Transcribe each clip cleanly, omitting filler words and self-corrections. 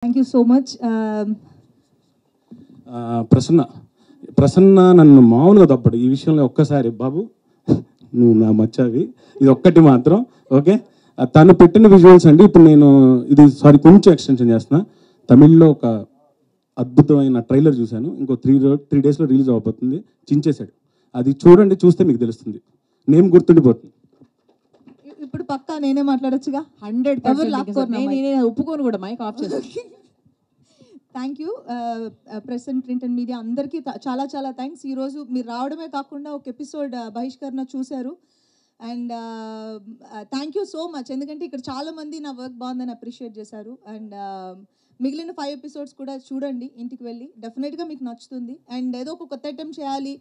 Thank you so much. Prasanna నన్ను మామూలుగా తప్పడు ఈ విషయంలో. ఒక్కసారి బాబు నువ్వు నా మచ్చావి, ఇది ఒక్కటి మాత్రం ఓకే. తను పెట్టిన విజువల్స్ అండి. ఇప్పుడు నేను ఇది కొంచెం ఎక్స్టెన్షన్ చేస్తున్నా. తమిళ్లో ఒక అద్భుతమైన ట్రైలర్ చూశాను. ఇంకో 3 డేస్లో రిలీజ్ అవబోతుంది. చించేశాడు. అది చూడండి, చూస్తే మీకు తెలుస్తుంది. నేమ్ గుర్తుండిపోతుంది. ఇప్పుడు పక్కా నేనే మాట్లాడొచ్చుగా. 100% ఒప్పుకోను కూడా. మైక్ ఆఫ్ చేసి thank you press and print and media అందరికీ చాలా చాలా థ్యాంక్స్. ఈరోజు మీరు రావడమే కాకుండా ఒక ఎపిసోడ్ బహిష్కరణ చూశారు. And thank you so much. ఎందుకంటే ఇక్కడ చాలామంది నా వర్క్ బాగుందని అప్రిషియేట్ చేశారు. అండ్ మిగిలిన 5 ఎపిసోడ్స్ కూడా చూడండి ఇంటికి వెళ్ళి. డెఫినెట్గా మీకు నచ్చుతుంది. అండ్ ఏదో ఒక కొత్త ఐటెం చేయాలి,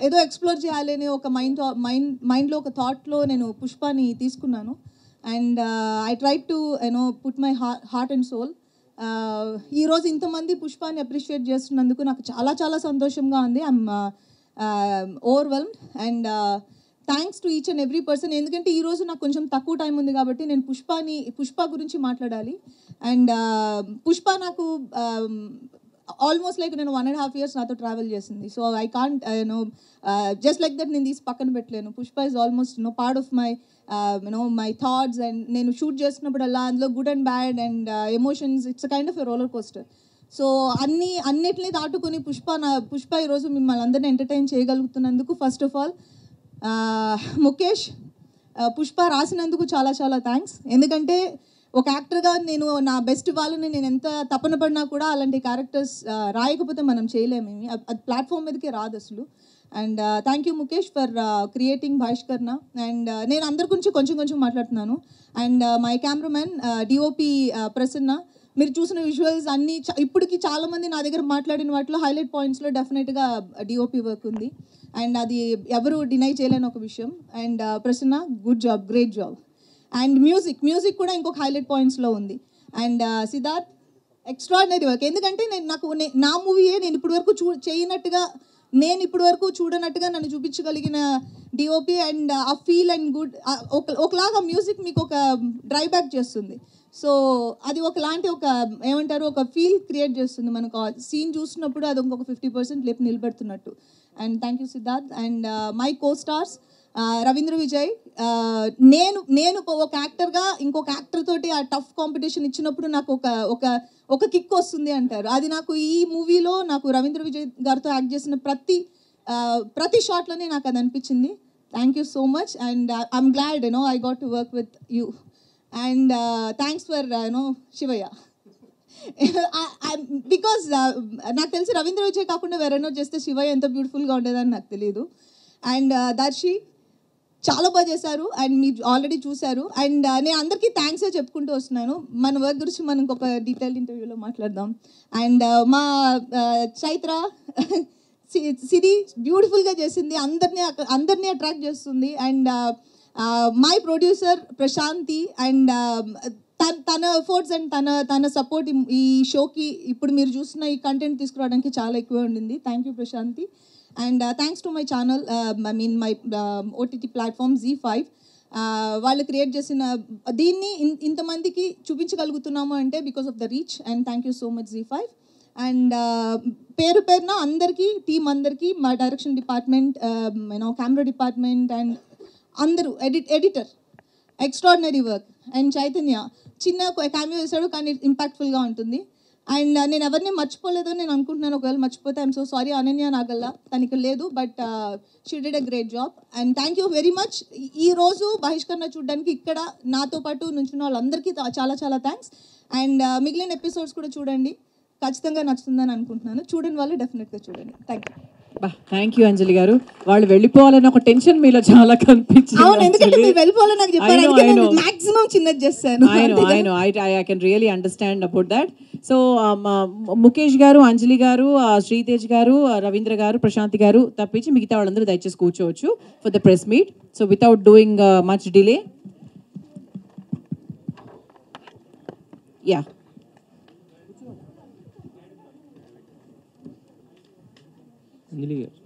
ఏదో ఎక్స్ప్లోర్ చేయాలి అనే ఒక మైండ్లో ఒక థాట్లో నేను పుష్పాని తీసుకున్నాను. And I try to put my heart and soul. ఈరోజు ఇంతమంది పుష్పాన్ని అప్రిషియేట్ చేస్తున్నందుకు నాకు చాలా చాలా సంతోషంగా ఉంది. I'm overwhelmed and thanks to each and every person. ఎందుకంటే ఈరోజు నాకు కొంచెం తక్కువ టైం ఉంది కాబట్టి నేను పుష్ప గురించి మాట్లాడాలి. అండ్ పుష్ప నాకు ఆల్మోస్ట్ లైక్ నేను 1.5 years నాతో ట్రావెల్ చేసింది. So I can't just like that నేను తీసి పక్కన పెట్టలేను. Pushpa is almost part of my thoughts. And నేను షూట్ చేస్తున్నప్పుడల్లా అందులో good and bad and emotions, it's kind of a roller coaster. So అన్నిటినీ దాటుకొని పుష్ప ఈరోజు మిమ్మల్ని అందరినీ ఎంటర్టైన్ చేయగలుగుతున్నందుకు first of all Mukesh, Pushpa రాసినందుకు చాలా చాలా థ్యాంక్స్. ఎందుకంటే ఒక యాక్టర్గా నేను నా బెస్ట్ వాళ్ళని నేను ఎంత తపన పడినా కూడా అలాంటి క్యారెక్టర్స్ రాయకపోతే మనం చేయలేము. అది ప్లాట్ఫామ్ మీదకే రాదు అసలు. And thank you Mukesh for creating బహిష్కరణ. అండ్ నేను అందరి గురించి కొంచెం మాట్లాడుతున్నాను. And my cameraman DOP Prasanna, మీరు చూసిన విజువల్స్ అన్నీ ఇప్పటికి చాలామంది నా దగ్గర మాట్లాడిన వాటిలో హైలైట్ పాయింట్స్లో డెఫినెట్గా డిఓపి వర్క్ ఉంది. అండ్ అది ఎవరు డినై చేయలేని ఒక విషయం. And Prasanna, good job, great job. And music కూడా ఇంకొక హైలైట్ పాయింట్స్లో ఉంది. And Siddharth, extraordinary work. ఎందుకంటే నా మూవీయే నేను ఇప్పటివరకు చూడనట్టుగా నన్ను చూపించగలిగిన డిఓపి. అండ్ ఆ ఫీల్ అండ్ గుడ్ ఒకలాగా మ్యూజిక్ మీకు ఒక డ్రై బ్యాక్ చేస్తుంది. సో అది ఒకలాంటి ఒక ఫీల్ క్రియేట్ చేస్తుంది. మనకు సీన్ చూసినప్పుడు అది ఇంకొక 50% లేపు నిలబెడుతున్నట్టు. And thank you Siddharth. And my co stars Ravindra Vijay, నేను ఒక యాక్టర్గా ఇంకొక యాక్టర్ తోటి ఆ టఫ్ కాంపిటీషన్ ఇచ్చినప్పుడు నాకు ఒక కిక్ వస్తుంది అంటారు. అది నాకు ఈ మూవీలో నాకు రవీంద్ర విజయ్ గారితో యాక్ట్ చేసిన ప్రతి షాట్లోనే నాకు అది అనిపించింది. Thank you so much. And I'm glad I got to work with you. And thanks for Shivayya. Because నాకు తెలిసి రవీంద్ర విజయ్ కాకుండా వేరేనో చేస్తే శివయ్య ఎంత బ్యూటిఫుల్గా ఉండేదని నాకు తెలియదు. అండ్ దర్శి చాలా బాగా చేశారు. అండ్ మీరు ఆల్రెడీ చూశారు. అండ్ నేను అందరికీ థ్యాంక్సే చెప్పుకుంటూ వస్తున్నాను. మన వర్క్ గురించి మనం ఇంకొక డీటెయిల్ ఇంటర్వ్యూలో మాట్లాడదాం. అండ్ మా చైత్ర సిరి బ్యూటిఫుల్గా చేసింది, అందరినీ అట్రాక్ట్ చేస్తుంది. And my producer Prashanthi, and తన ఎఫర్ట్స్ అండ్ తన సపోర్ట్ ఈ షోకి ఇప్పుడు మీరు చూసిన ఈ కంటెంట్ తీసుకురావడానికి చాలా ఎక్కువ ఉండింది. Thank you Prashanthi. And thanks to my channel, my OTT platform ZEE5. వాళ్ళు క్రియేట్ చేసిన దీన్ని ఇంతమందికి చూపించగలుగుతున్నాము అంటే because of the reach. And thank you so much ZEE5. And పేరున అందరికీ, టీం అందరికీ, మా direction department, camera department and అందరూ, editor, extraordinary work. And Chaitanya చిన్న క్యామియో వేశాడు కానీ ఇంపాక్ట్ఫుల్గా ఉంటుంది. అండ్ నేను ఎవరిని మర్చిపోలేదని నేను అనుకుంటున్నాను. ఒకవేళ మర్చిపోతే I'm so sorry. Ananya Nagalla తనకి లేదు, but she did a great job. And thank you very much. ఈరోజు బహిష్కరణ చూడడానికి ఇక్కడ నాతో పాటు నుంచున్న వాళ్ళందరికీ చాలా చాలా థ్యాంక్స్. అండ్ మిగిలిన ఎపిసోడ్స్ కూడా చూడండి, ఖచ్చితంగా నచ్చుతుందని అనుకుంటున్నాను. చూడని వాళ్ళు డెఫినెట్గా చూడండి. థ్యాంక్ యూ అంజలి గారు. వాళ్ళు వెళ్ళిపోవాలని ఒక టెన్షన్ మీలో చాలా కనిపించింది. అవును, ఎందుకంటే మీరు వెళ్ళిపోవాలని నాకు చెప్పారు. మాక్సిమం చిన్నది చేస్తాను. I can really understand about that. So Mukesh గారు, అంజలి గారు, శ్రీతేజ్ గారు, రవీంద్ర గారు, ప్రశాంతి గారు తప్పించి మిగతా వాళ్ళందరూ దయచేసి కూర్చోవచ్చు for the press meet. So without doing much delay, yeah Anjali గారు